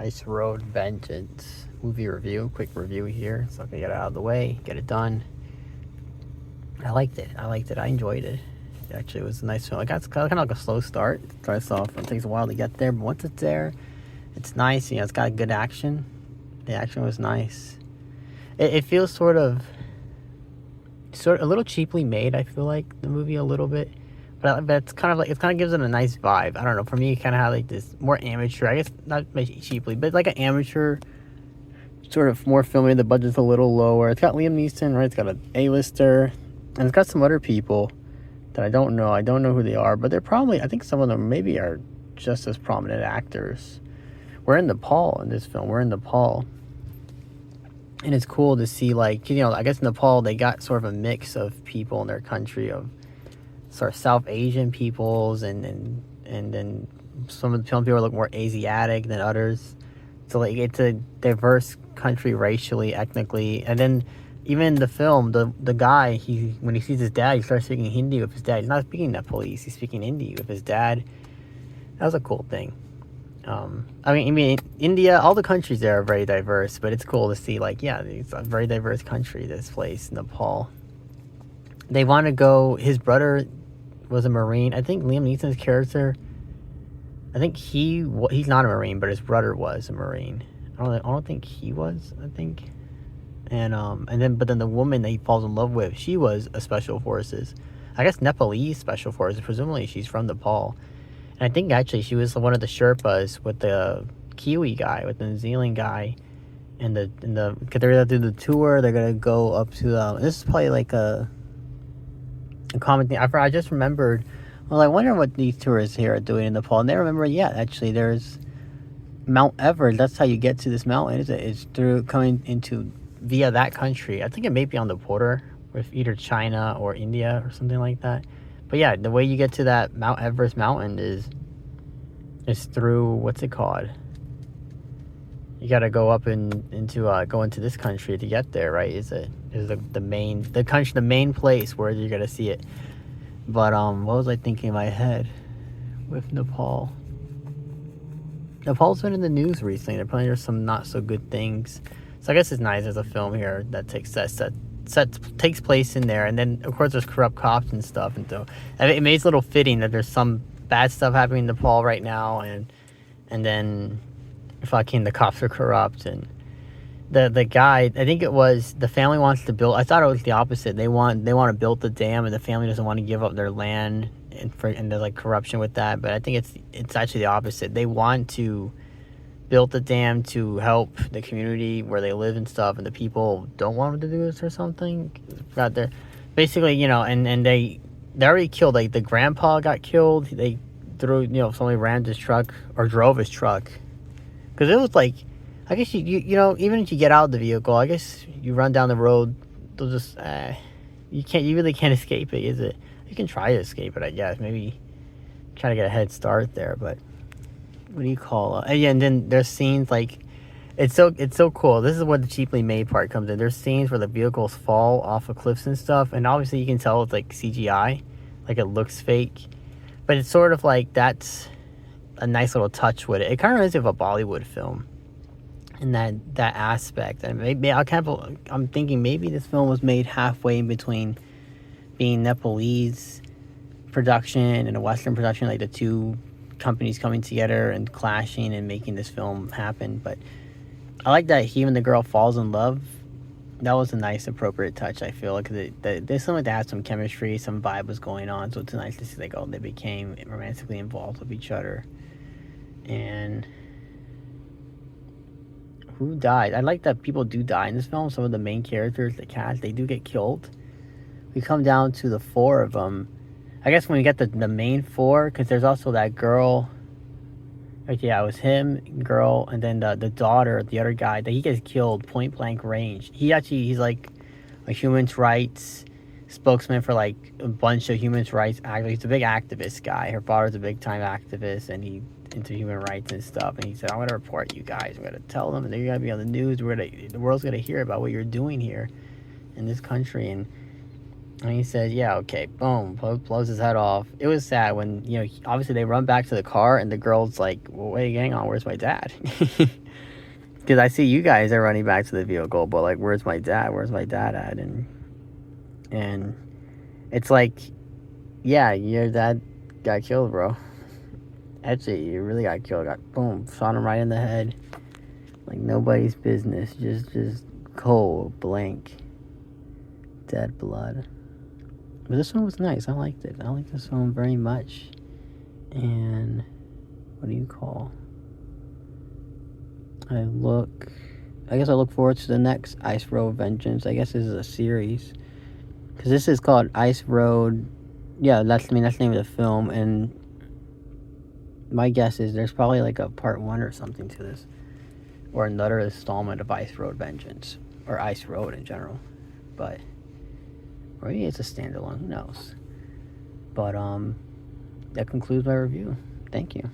Ice Road Vengeance movie review. Quick review here, so I can get it out of the way, get it done. I liked it. I enjoyed it. Actually, it was a nice film. It got kind of like a slow start. It starts off, it takes a while to get there, but once it's there, it's nice. It's got good action. The action was nice. It feels sort of a little cheaply made. I feel like the movie a little bit. But it's kind of gives it a nice vibe. I don't know. For me, it kind of had like this more amateur. I guess not cheaply, but like an amateur sort of more filming. The budget's a little lower. It's got Liam Neeson, right? It's got an A-lister, and it's got some other people that I don't know. I don't know who they are, but they're probably. I think some of them maybe are just as prominent actors. We're in Nepal in this film. We're in Nepal, and it's cool to see like I guess Nepal they got sort of a mix of people in their country of sort of South Asian peoples and then some people look more Asiatic than others. So like it's a diverse country racially, ethnically, and then even the film, the guy when he sees his dad, he starts speaking Hindi with his dad. He's not speaking Nepalese; he's speaking Hindi with his dad. That was a cool thing. I mean, India, all the countries there are very diverse, but it's cool to see it's a very diverse country. This place, Nepal. They want to go. His brother was a Marine. I think Liam Neeson's character. I think he's not a Marine, but his brother was a Marine. I don't think he was. I think, and then the woman that he falls in love with, she was a special forces. I guess Nepalese special forces. Presumably, she's from Nepal, and I think actually she was one of the Sherpas with the Kiwi guy, with the New Zealand guy, and because they're gonna do the tour. They're gonna go up to this is probably like a common thing. I just remembered. Well, I wonder what these tourists here are doing in Nepal. And they remember, actually, there's Mount Everest. That's how you get to this mountain. It's through coming via that country. I think it may be on the border with either China or India or something like that. But yeah, the way you get to that Mount Everest mountain is through, what's it called? You got to go up go into this country to get there, right? Is the main place where you're gonna see it. But what was I thinking in my head with Nepal? Nepal's been in the news recently. Apparently, there's some not so good things. So I guess it's nice. There's a film here that takes place in there, and then of course there's corrupt cops and stuff, and so it makes it a little fitting that there's some bad stuff happening in Nepal right now, and then fucking the cops are corrupt, and the guy, I think it was the family wants to build. I thought it was the opposite. They want to build the dam, and the family doesn't want to give up their land, and there's like corruption with that. But I think it's actually the opposite. They want to build the dam to help the community where they live and stuff, and the people don't want them to do this or something. Got there, basically, and they already killed. Like the grandpa got killed. They threw, somebody rammed his truck or drove his truck, because it was like. I guess you even if you get out of the vehicle, I guess you run down the road, they'll just you really can't escape it, is it? You can try to escape it, I guess. Maybe try to get a head start there, but what do you call it? And then there's scenes like it's so cool. This is where the cheaply made part comes in. There's scenes where the vehicles fall off of cliffs and stuff, and obviously you can tell it's like CGI, like it looks fake, but it's sort of like that's a nice little touch with it. It kind of reminds me of a Bollywood film. In that aspect, and maybe I'm thinking maybe this film was made halfway in between being Nepalese production and a Western production, like the two companies coming together and clashing and making this film happen. But I like that he and the girl falls in love. That was a nice, appropriate touch. I feel like there's something that had some chemistry, some vibe was going on. So it's nice to see they became romantically involved with each other. And who died? I like that people do die in this film. Some of the main characters, the cast, they do get killed. We come down to the four of them. I guess when we get the main four, because there's also that girl. Like, yeah, it was him, girl, and then the daughter, the other guy, that he gets killed point blank range. He's like a human rights spokesman for like a bunch of human rights activists. He's a big activist guy. Her father's a big time activist, and he into human rights and stuff, and he said, I'm going to report you guys, I'm going to tell them, and they're going to be on the news, the world's going to hear about what you're doing here in this country. And he said, yeah, okay, boom, blows his head off. It was sad when, obviously they run back to the car, and the girl's like, well, wait, hang on, where's my dad? Because I see you guys are running back to the vehicle, but like, where's my dad? Where's my dad at? And it's like, yeah, your dad got killed, bro. Actually, you really got killed. Got boom, shot him right in the head. Like nobody's business. Just cold, blank, dead blood. But this one was nice. I liked it. I liked this one very much. And what do you call? I guess I look forward to the next Ice Road Vengeance. I guess this is a series. Because this is called Ice Road. Yeah, that's the name of the film. And my guess is there's probably like a part 1 or something to this. Or another installment of Ice Road Vengeance. Or Ice Road in general. But, or maybe it's a standalone. Who knows? But, that concludes my review. Thank you.